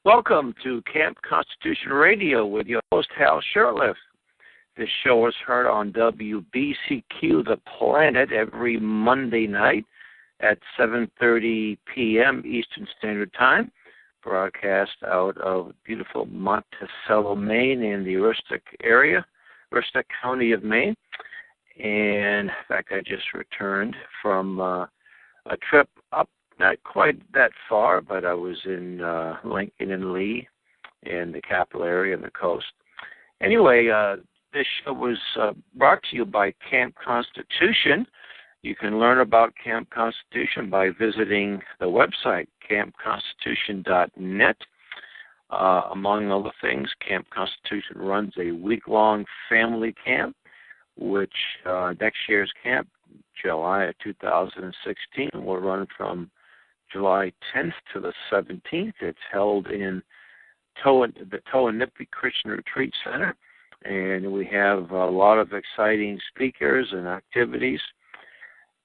Welcome to Camp Constitution Radio with your host, Hal Shurtleff. This show is heard on WBCQ The Planet every Monday night at 7:30 p.m. Eastern Standard Time, broadcast out of beautiful Monticello, Maine, in the Aroostook area, Aroostook County of Maine. And, in fact, I just returned from a trip up, not quite that far, but I was in Lincoln and Lee in the capital area and the coast. Anyway, this show was brought to you by Camp Constitution. You can learn about Camp Constitution by visiting the website, campconstitution.net. Among other things, Camp Constitution runs a week-long family camp, which next year's camp, July of 2016, will run from July 10th to the 17th. It's held in the Towanipi Christian Retreat Center, and we have a lot of exciting speakers and activities.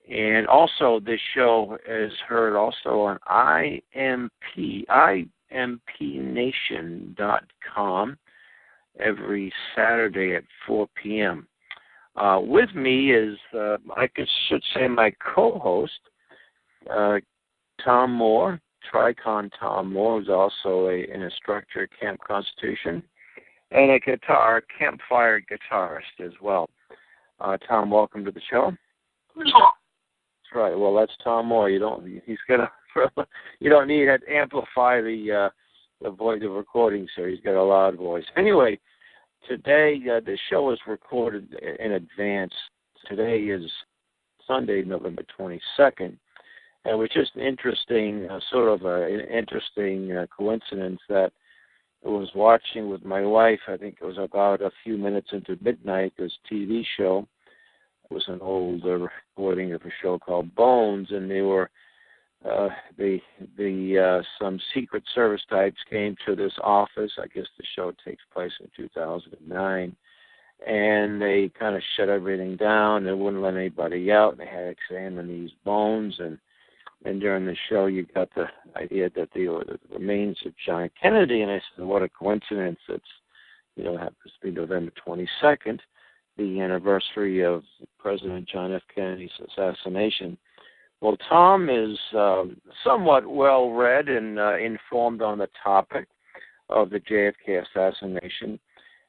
And also, this show is heard also on impnation.com every Saturday at 4 p.m. With me is, I should say, my co-host, Tom Moor, Tricon Tom Moor, who's also an instructor at Camp Constitution, and a campfire guitarist as well. Tom, welcome to the show. That's right. Well, that's Tom Moor. You don't need to amplify the voice of recording, sir. He's got a loud voice. Anyway, today the show is recorded in advance. Today is Sunday, November 22nd. And it was just interesting, an interesting coincidence that I was watching with my wife. I think it was about a few minutes into midnight, this TV show. It was an old recording of a show called Bones, and they were some Secret Service types came to this office. I guess the show takes place in 2009. And they kind of shut everything down. They wouldn't let anybody out. They had to examine these bones, and during the show, you got the idea that the remains of John Kennedy, and I said, what a coincidence. It's, happens to be November 22nd, the anniversary of President John F. Kennedy's assassination. Well, Tom is somewhat well-read and informed on the topic of the JFK assassination,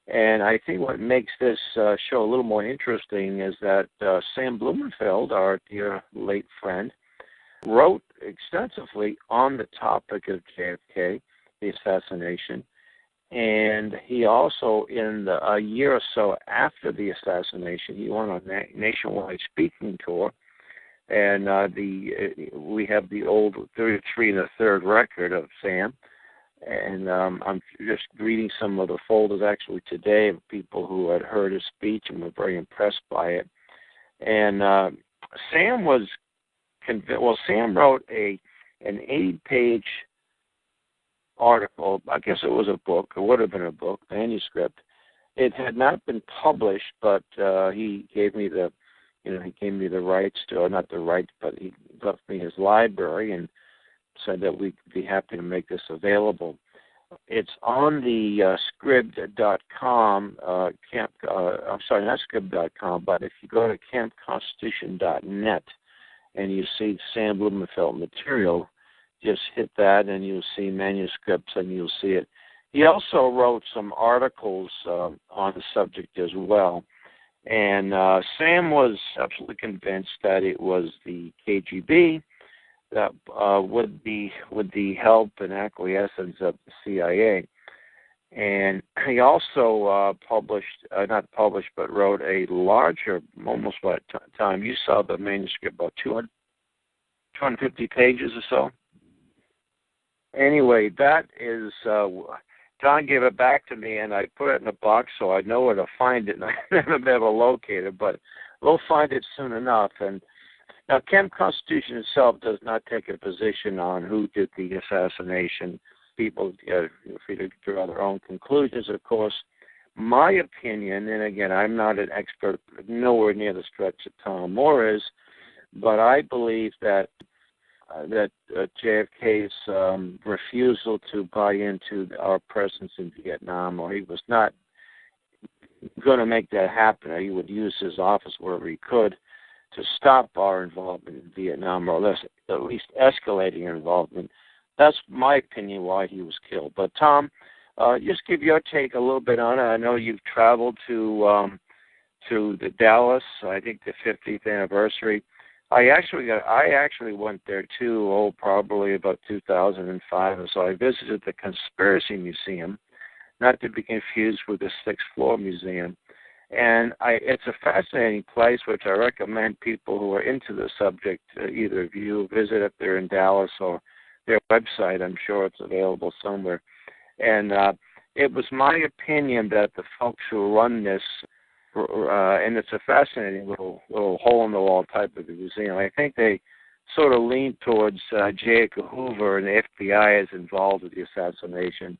and I think what makes this show a little more interesting is that Sam Blumenfeld, our dear late friend, wrote extensively on the topic of JFK, the assassination, and he also, a year or so after the assassination, he went on a nationwide speaking tour, and we have the old 33 1/3 record of Sam, and I'm just reading some of the folders actually today of people who had heard his speech and were very impressed by it, and Sam was Sam wrote an 80-page article. I guess it was a book. It would have been a book, manuscript. It had not been published, but he gave me the rights to, or not the rights, but he left me his library and said that we'd be happy to make this available. It's on the scribd.com, I'm sorry, not scribd.com, but if you go to campconstitution.net, and you see Sam Blumenfeld material, just hit that and you'll see manuscripts and you'll see it. He also wrote some articles on the subject as well. And Sam was absolutely convinced that it was the KGB that with the help and acquiescence of the CIA. And he also wrote a larger, almost by the time you saw the manuscript, about 250 pages or so. Anyway, that is, John gave it back to me, and I put it in a box so I know where to find it, and I never been able to locate it, but we'll find it soon enough. And now, Camp Constitution itself does not take a position on who did the assassination. People are free to draw their own conclusions, of course. My opinion, and again, I'm not an expert, nowhere near the stretch that Tom Moor is, but I believe that JFK's refusal to buy into our presence in Vietnam, or he was not going to make that happen. He would use his office wherever he could to stop our involvement in Vietnam, or at least escalating our involvement. That's my opinion why he was killed. But Tom, just give your take a little bit on it. I know you've traveled to the Dallas, I think the 50th anniversary. I actually went there too, probably about 2005 or so. I visited the Conspiracy Museum, not to be confused with the Sixth Floor Museum. And it's a fascinating place, which I recommend people who are into the subject, either of you, visit if they're in Dallas, or their website. I'm sure it's available somewhere. And it was my opinion that the folks who run this, and it's a fascinating little hole-in-the-wall type of a museum, I think they sort of lean towards J. Edgar Hoover and the FBI is involved with the assassination.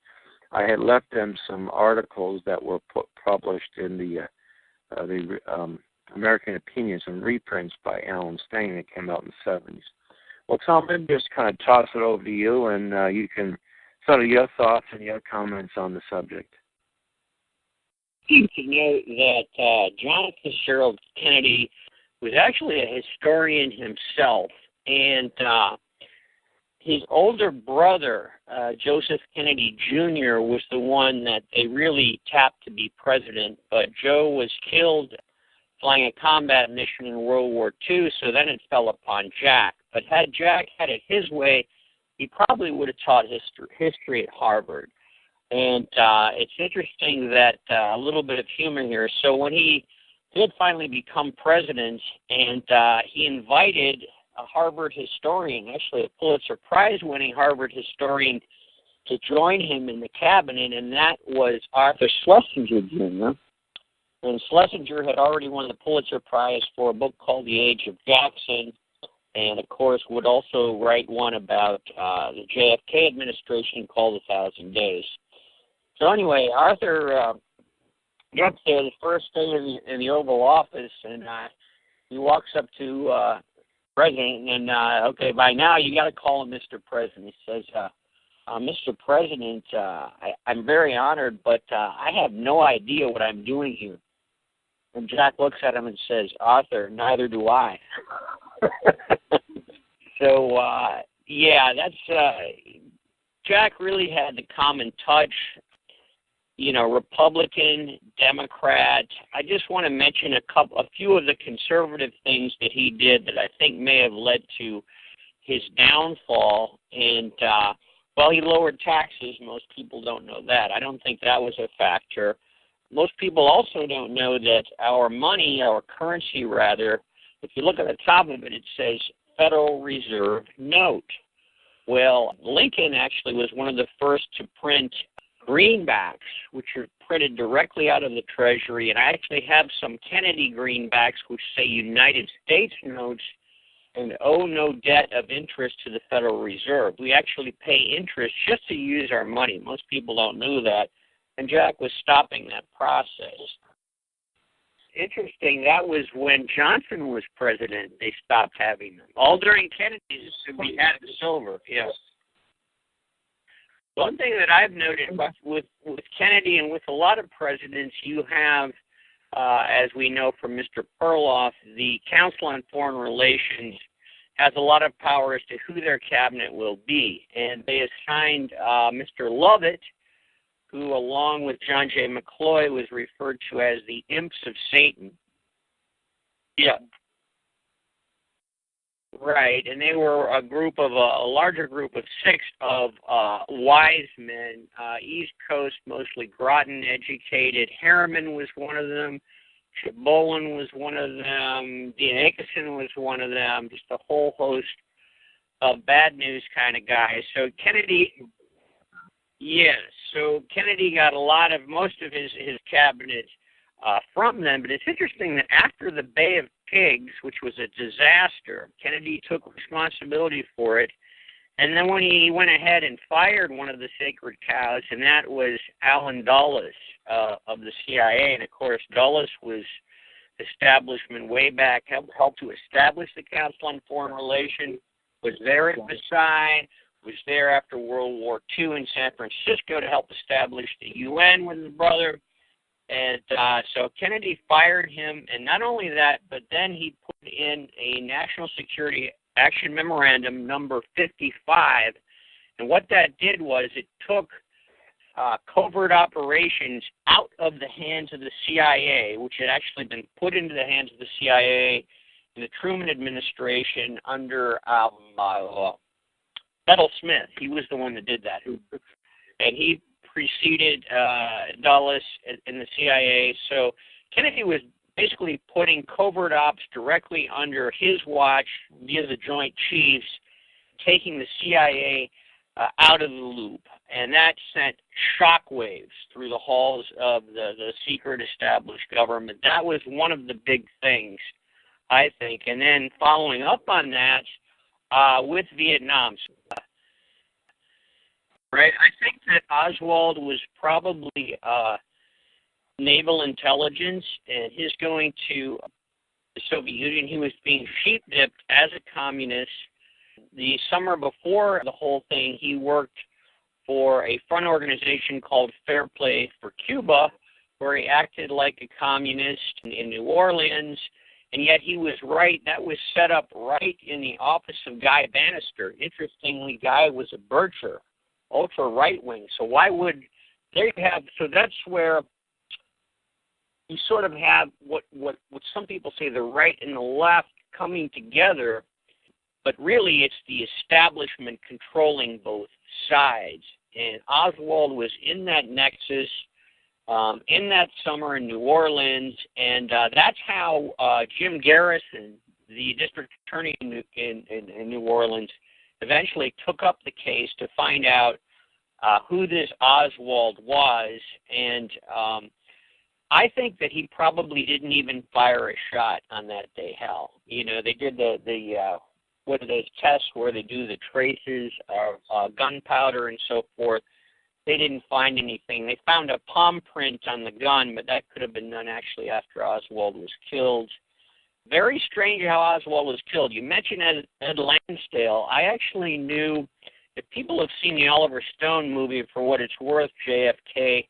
I had left them some articles that were published in the American Opinion, some reprints by Alan Stang that came out in the 70s. Well, Tom, let me just kind of toss it over to you, and you can sort of your thoughts and your comments on the subject. To note that John Fitzgerald Kennedy was actually a historian himself, and his older brother, Joseph Kennedy Jr., was the one that they really tapped to be president, but Joe was killed flying a combat mission in World War II, so then it fell upon Jack. But had Jack had it his way, he probably would have taught history at Harvard. And it's interesting that a little bit of humor here. So when he did finally become president, and he invited a Harvard historian, actually a Pulitzer Prize-winning Harvard historian, to join him in the cabinet, and that was Arthur Schlesinger Jr. And Schlesinger had already won the Pulitzer Prize for a book called The Age of Jackson, and of course would also write one about the JFK administration called 1,000 Days. So anyway, Arthur gets there the first day in the Oval Office, and he walks up to President, and okay, by now you got to call him Mr. President. He says, Mr. President, I'm very honored, but I have no idea what I'm doing here. And Jack looks at him and says, Arthur, neither do I. So, yeah, that's Jack really had the common touch. You know, Republican, Democrat. I just want to mention a few of the conservative things that he did that I think may have led to his downfall. And, well, he lowered taxes. Most people don't know that. I don't think that was a factor. Most people also don't know that our money, our currency rather, if you look at the top of it, it says Federal Reserve Note. Well, Lincoln actually was one of the first to print greenbacks, which are printed directly out of the Treasury, and I actually have some Kennedy greenbacks which say United States notes and owe no debt of interest to the Federal Reserve. We actually pay interest just to use our money. Most people don't know that, and Jack was stopping that process. Interesting, that was when Johnson was president, they stopped having them. All during Kennedy's, we had the silver, yes. One thing that I've noted with Kennedy and with a lot of presidents, you have, as we know from Mr. Perloff, the Council on Foreign Relations has a lot of power as to who their cabinet will be. And they assigned Mr. Lovett, who along with John J. McCloy was referred to as the imps of Satan. Yeah. Right, and they were a group of a larger group of 6 of wise men, East Coast, mostly Groton educated. Harriman was one of them. Chibolin was one of them. Dean Akeson was one of them. Just a whole host of bad news kind of guys. So Kennedy, yes. So Kennedy got most of his cabinet from them. But it's interesting that after the Bay of Pigs, which was a disaster, Kennedy took responsibility for it. And then when he went ahead and fired one of the sacred cows, and that was Allen Dulles of the CIA. And, of course, Dulles was establishment way back, helped to establish the Council on Foreign Relations. was there at Versailles, was there after World War II in San Francisco to help establish the UN with his brother. And so Kennedy fired him, and not only that, but then he put in a National Security Action Memorandum number 55, and what that did was it took covert operations out of the hands of the CIA, which had actually been put into the hands of the CIA in the Truman administration under Bedell Smith. He was the one that did that, and he preceded Dulles in the CIA. So Kennedy was basically putting covert ops directly under his watch via the Joint Chiefs, taking the CIA out of the loop. And that sent shockwaves through the halls of the secret established government. That was one of the big things, I think. And then following up on that with Vietnam. Right, I think that Oswald was probably naval intelligence, and his going to the Soviet Union, he was being sheep-dipped as a communist. The summer before the whole thing, he worked for a front organization called Fair Play for Cuba, where he acted like a communist in New Orleans, and yet he was right. That was set up right in the office of Guy Bannister. Interestingly, Guy was a Bircher, ultra right wing. So why would there you have? So that's where you sort of have what some people say the right and the left coming together, but really it's the establishment controlling both sides. And Oswald was in that nexus in that summer in New Orleans, and that's how Jim Garrison, the district attorney in New Orleans, eventually took up the case to find out who this Oswald was, and I think that he probably didn't even fire a shot on that day, Hal. You know, they did the what are those tests where they do the traces of gunpowder and so forth. They didn't find anything. They found a palm print on the gun, but that could have been done actually after Oswald was killed. Very strange how Oswald was killed. You mentioned Ed Lansdale. I actually knew, if people have seen the Oliver Stone movie, for what it's worth, JFK,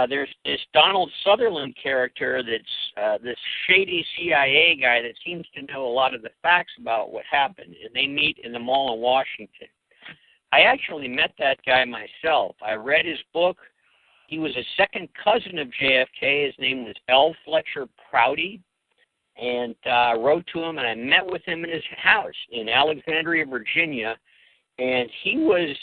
there's this Donald Sutherland character that's this shady CIA guy that seems to know a lot of the facts about what happened, and they meet in the mall in Washington. I actually met that guy myself. I read his book. He was a second cousin of JFK. His name was L. Fletcher Prouty, and wrote to him, and I met with him in his house in Alexandria, Virginia, and he was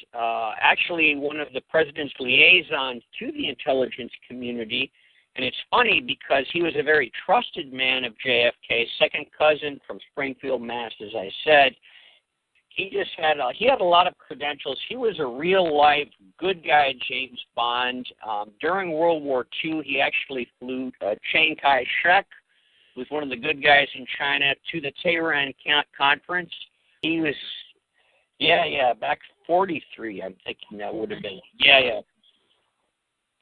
actually one of the president's liaisons to the intelligence community. And it's funny because he was a very trusted man of JFK, second cousin from Springfield, Mass., as I said. He just had a lot of credentials. He was a real-life good guy, James Bond. During World War II, he actually flew Chiang Kai-shek, who was one of the good guys in China, to the Tehran conference. He was, back 43, I'm thinking that would have been. Yeah.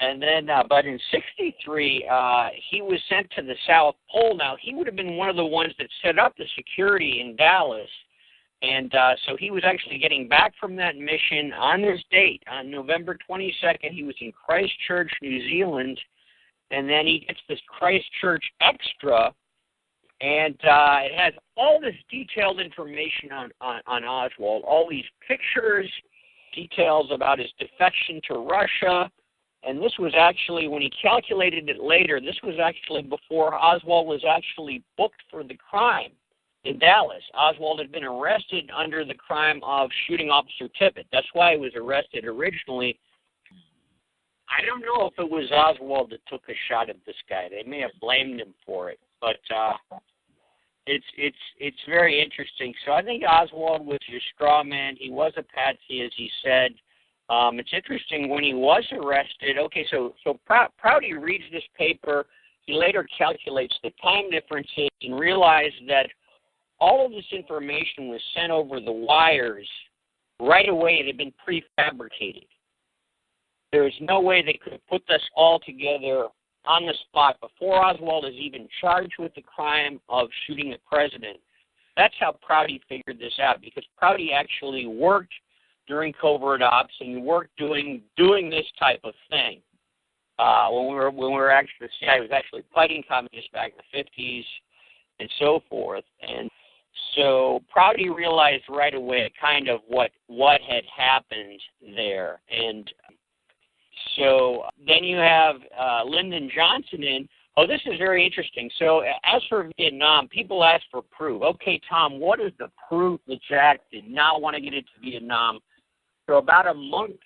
And then, but in 63, he was sent to the South Pole. Now, he would have been one of the ones that set up the security in Dallas. And so he was actually getting back from that mission on this date, on November 22nd. He was in Christchurch, New Zealand, and then he gets this Christchurch Extra, and it has all this detailed information on Oswald, all these pictures, details about his defection to Russia. And this was actually, when he calculated it later, this was actually before Oswald was actually booked for the crime in Dallas. Oswald had been arrested under the crime of shooting Officer Tippit. That's why he was arrested originally. I don't know if it was Oswald that took a shot at this guy. They may have blamed him for it, but it's very interesting. So I think Oswald was your straw man. He was a patsy, as he said. It's interesting, when he was arrested, okay, so Prouty reads this paper. He later calculates the time differences and realized that all of this information was sent over the wires right away. It had been prefabricated. There was no way they could have put this all together on the spot before Oswald is even charged with the crime of shooting the president. That's how Prouty figured this out, because Prouty actually worked during covert ops and worked doing this type of thing. When we were actually, the CIA was actually fighting communists back in the 50s and so forth. And so Prouty realized right away kind of what had happened there. And so then you have Lyndon Johnson in. Oh, this is very interesting. So as for Vietnam, people ask for proof. Okay, Tom, what is the proof that Jack did not want to get into Vietnam? So about a month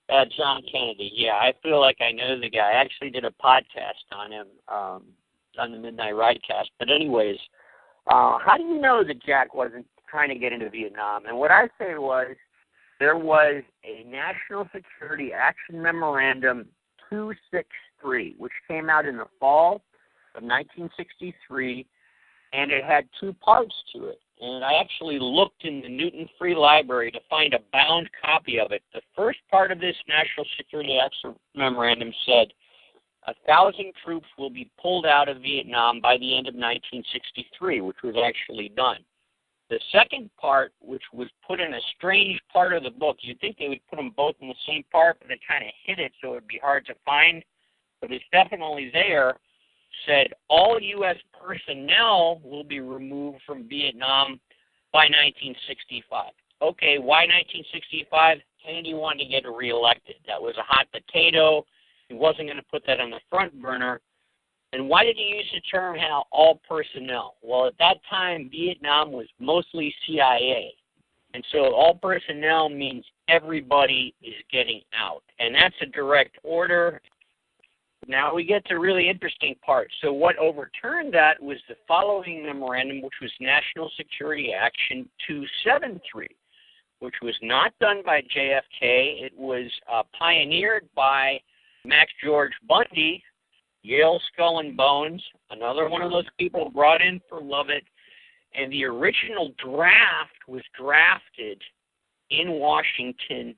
at John Kennedy, yeah, I feel like I know the guy. I actually did a podcast on him on the Midnight Ridecast. But anyways, how do you know that Jack wasn't trying to get into Vietnam? And what I say was there was a National Security Action Memorandum 263, which came out in the fall of 1963, and it had two parts to it. And I actually looked in the Newton Free Library to find a bound copy of it. The first part of this National Security Action Memorandum said 1,000 troops will be pulled out of Vietnam by the end of 1963, which was actually done. The second part, which was put in a strange part of the book, you'd think they would put them both in the same part, but they kind of hid it so it would be hard to find, but it's definitely there, said all U.S. personnel will be removed from Vietnam by 1965. Okay, why 1965? Kennedy wanted to get reelected. That was a hot potato. He wasn't going to put that on the front burner. And why did he use the term all personnel? Well, at that time, Vietnam was mostly CIA. And so all personnel means everybody is getting out. And that's a direct order. Now we get to really interesting part. So what overturned that was the following memorandum, which was National Security Action 273, which was not done by JFK. It was pioneered by Max George Bundy, Yale Skull and Bones, another one of those people brought in for Lovett. And the original draft was drafted in Washington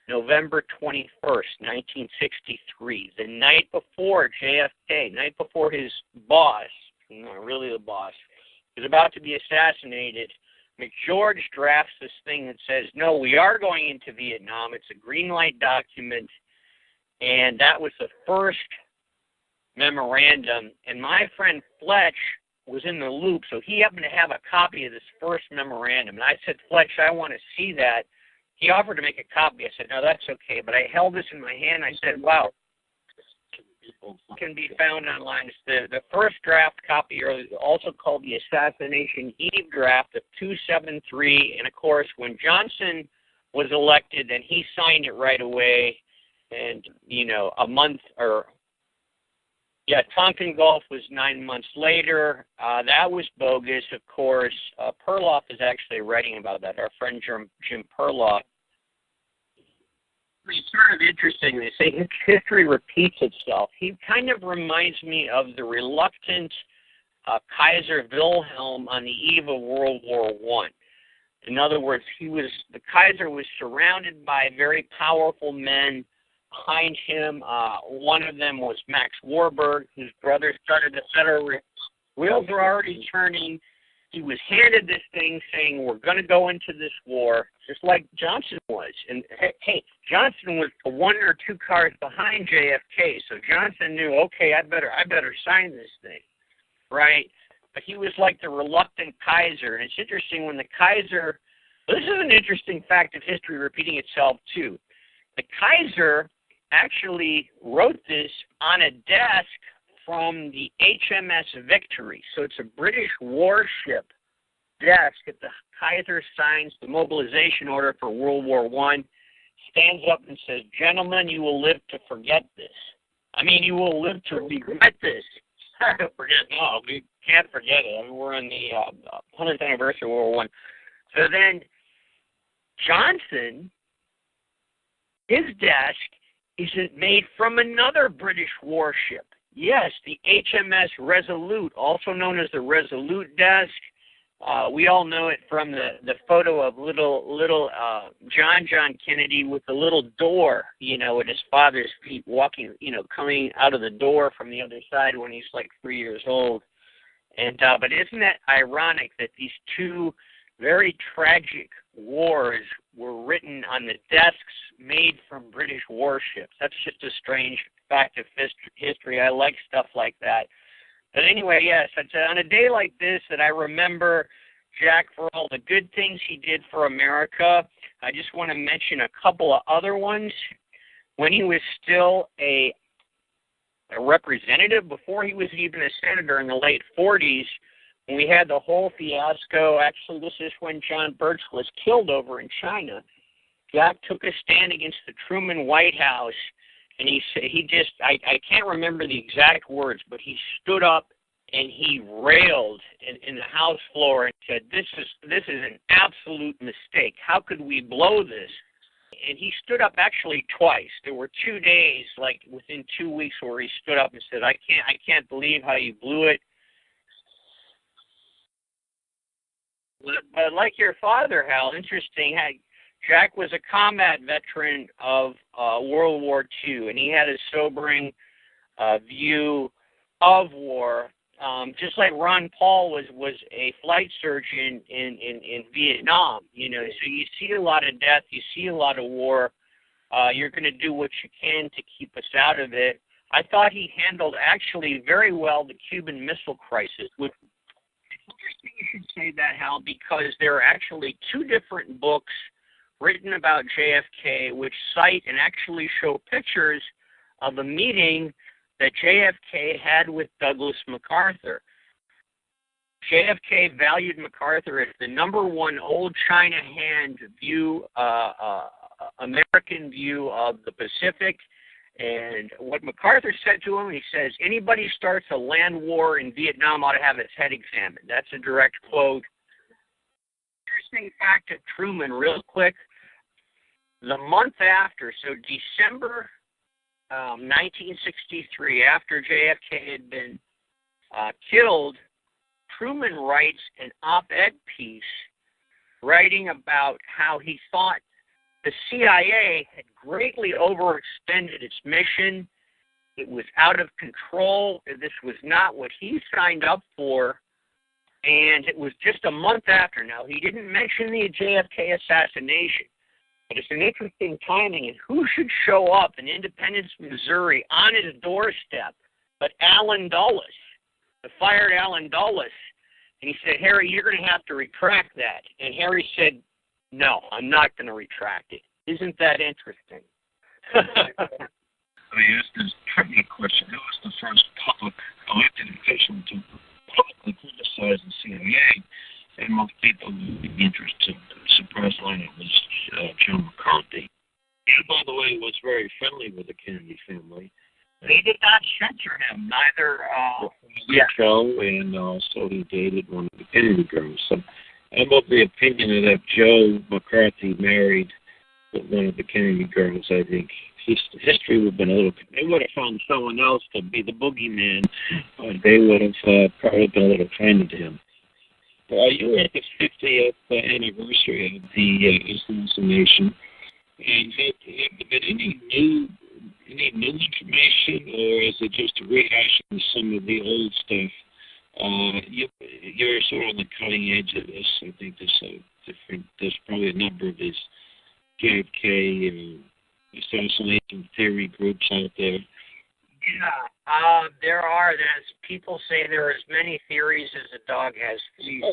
November 21st, 1963, the night before JFK, night before his boss, not really the boss, was about to be assassinated. McGeorge drafts this thing that says, no, we are going into Vietnam. It's a green light document. And that was the first memorandum. And my friend Fletch was in the loop, so he happened to have a copy of this first memorandum. And I said, Fletch, I want to see that. He offered to make a copy. I said, no, that's okay. But I held this in my hand. I said, wow, it can be found online. It's the first draft copy, or also called the Assassination Eve draft of 273. And, of course, when Johnson was elected, then he signed it right away. And, a month or Tonkin Gulf was 9 months later. That was bogus, of course. Perloff is actually writing about that, our friend Jim Perloff. It's sort of interesting. They say history repeats itself. He kind of reminds me of the reluctant Kaiser Wilhelm on the eve of World War I. In other words, the Kaiser was surrounded by very powerful men behind him. One of them was Max Warburg, whose brother started the Federal. Wheels were already turning. He was handed this thing saying, we're going to go into this war, just like Johnson was. And, hey, Johnson was 1 or 2 cars behind JFK, so Johnson knew, okay, I better sign this thing, right? But he was like the reluctant Kaiser. And it's interesting when the Kaiser, this is an interesting fact of history repeating itself, too. The Kaiser actually wrote this on a desk from the HMS Victory. So it's a British warship desk that the Kaiser signs the mobilization order for World War I, stands up and says, gentlemen, you will live to forget this. I mean, you will live to regret this. No, we can't forget it. I mean, we're on the 100th anniversary of World War I. So then Johnson, his desk isn't made from another British warship. Yes, the HMS Resolute, also known as the Resolute desk. We all know it from the photo of little John Kennedy with the little door, at his father's feet walking, coming out of the door from the other side when he's like 3 years old. And but isn't it ironic that these two very tragic wars were written on the desks made from British warships? That's just a strange fact of history. I like stuff like that. But anyway, yes, it's on a day like this that I remember Jack for all the good things he did for America. I just want to mention a couple of other ones. When he was still a representative, before he was even a senator in the late 40s, when we had the whole fiasco, actually this is when John Birch was killed over in China, Jack took a stand against the Truman White House, and I can't remember the exact words, but he stood up and he railed in the House floor and said, this is an absolute mistake. How could we blow this? And he stood up actually twice. There were 2 days, like within 2 weeks, where he stood up and said, I can't believe how you blew it. But like your father, Hal, interesting. Jack was a combat veteran of World War II, and he had a sobering view of war. Just like Ron Paul was a flight surgeon in Vietnam, so you see a lot of death, you see a lot of war. You're going to do what you can to keep us out of it. I thought he handled actually very well the Cuban Missile Crisis. Which, it's interesting you should say that, Hal, because there are actually 2 different books written about JFK which cite and actually show pictures of a meeting that JFK had with Douglas MacArthur. JFK valued MacArthur as the #1 old China hand view, American view of the Pacific. And what MacArthur said to him, he says, anybody starts a land war in Vietnam ought to have its head examined. That's a direct quote. Interesting fact of Truman, real quick. The month after, so December 1963, after JFK had been killed, Truman writes an op-ed piece writing about how he thought the CIA had greatly overextended its mission. It was out of control. This was not what he signed up for. And it was just a month after. Now, he didn't mention the JFK assassination. But it's an interesting timing, and who should show up in Independence, Missouri, on his doorstep but Allen Dulles, the fired Allen Dulles. And he said, Harry, you're going to have to retract that. And Harry said, no, I'm not going to retract it. Isn't that interesting? Let me ask this trivia question. Who was the first public elected official to publicly criticize the CIA? And most people would be interested. Surprise line, it was John McCarthy. He, by the way, was very friendly with the Kennedy family. They did not censor him, neither. Joe, and also he dated one of the Kennedy girls. So I'm of the opinion that if Joe McCarthy married one of the Kennedy girls, I think history would have been a little. They would have found someone else to be the boogeyman, or they would have probably been a little kinder to him. You were at the 50th anniversary of the assassination, and have there been any new information, or is it just a rehashing of some of the old stuff? You're sort of on the cutting edge of this. I think there's probably a number of these JFK assassination theory groups out there. Yeah, there are. As people say, there are as many theories as a dog has fleas.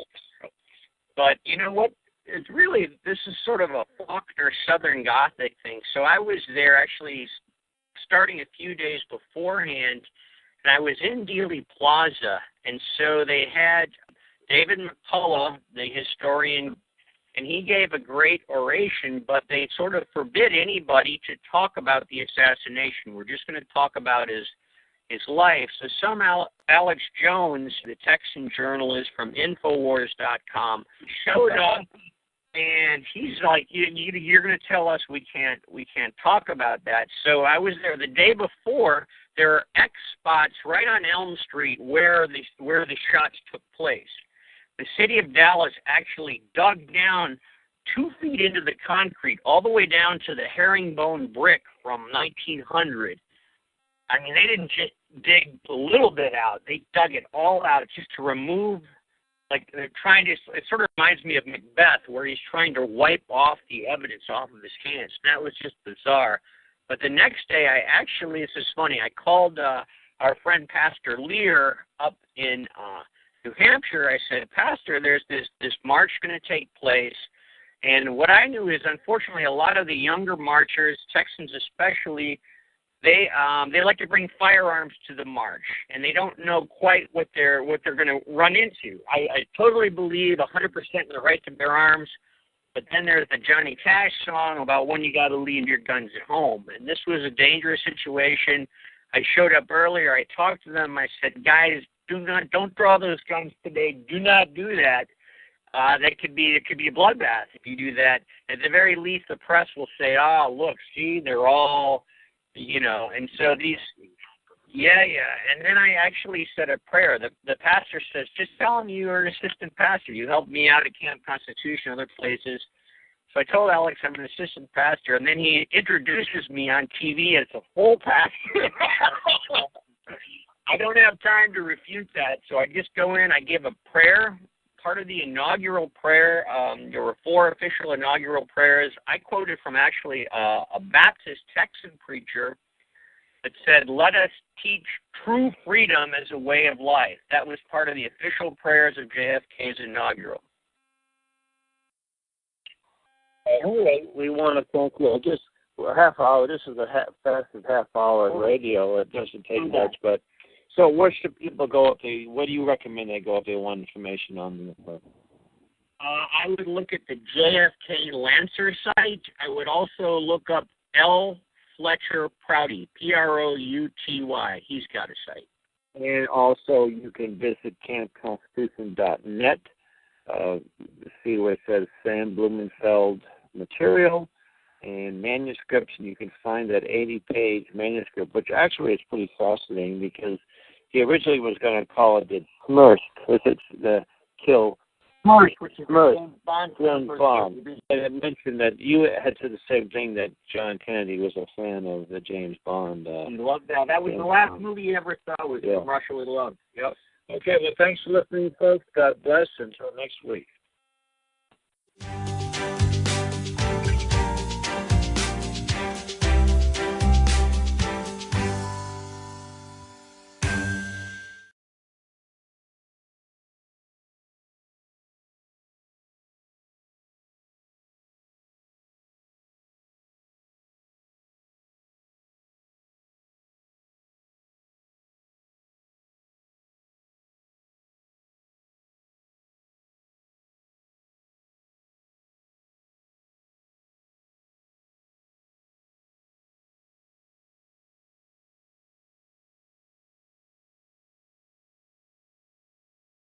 But you know what? It's really, this is sort of a Faulkner Southern Gothic thing. So I was there actually starting a few days beforehand, and I was in Dealey Plaza. And so they had David McCullough, the historian, and he gave a great oration, but they sort of forbid anybody to talk about the assassination. We're just going to talk about his life. So somehow Alex Jones, the Texan journalist from Infowars.com, showed up, and he's like, "You're going to tell us we can't talk about that." So I was there the day before. There are X spots right on Elm Street where the shots took place. The city of Dallas actually dug down 2 feet into the concrete, all the way down to the herringbone brick from 1900. I mean, they didn't just dig a little bit out. They dug it all out just to remove, like they're trying to, it sort of reminds me of Macbeth, where he's trying to wipe off the evidence off of his hands. That was just bizarre. But the next day, this is funny, I called our friend Pastor Lear up in New Hampshire. I said, Pastor, there's this march going to take place. And what I knew is, unfortunately, a lot of the younger marchers, Texans especially, they like to bring firearms to the march, and they don't know quite what they're going to run into. I totally believe 100% in the right to bear arms, but then there's the Johnny Cash song about when you got to leave your guns at home, and this was a dangerous situation. I showed up earlier. I talked to them. I said, guys, don't draw those guns today. Do not do that. It could be a bloodbath if you do that. At the very least, the press will say, "Oh, look, see, they're all." And so these, and then I actually said a prayer. The pastor says, just tell him you're an assistant pastor. You helped me out at Camp Constitution, other places. So I told Alex I'm an assistant pastor, and then he introduces me on TV as a full pastor. I don't have time to refute that, so I just go in, I give a prayer. Part of the inaugural prayer, there were 4 official inaugural prayers. I quoted from actually a Baptist Texan preacher that said, let us teach true freedom as a way of life. That was part of the official prayers of JFK's inaugural. Anyway, we want to thank you. Just a half hour. This is a fastest half hour radio. It doesn't take much, but so where should people go if they? What do you recommend they go if they want information on the? I would look at the JFK Lancer site. I would also look up L. Fletcher Prouty, Prouty. He's got a site. And also you can visit campconstitution.net. See where it says Sam Blumenfeld material and manuscripts, and you can find that 80-page manuscript, which actually is pretty fascinating because he originally was going to call it the Smurf, because it's the kill. Smurf, which is James Bond. And it mentioned that you had said the same thing, that John Kennedy was a fan of the James Bond. He loved that. That was the last movie he ever saw, was From Russia with Love. Yep. Okay, well, thanks for listening, folks. God bless. Until next week.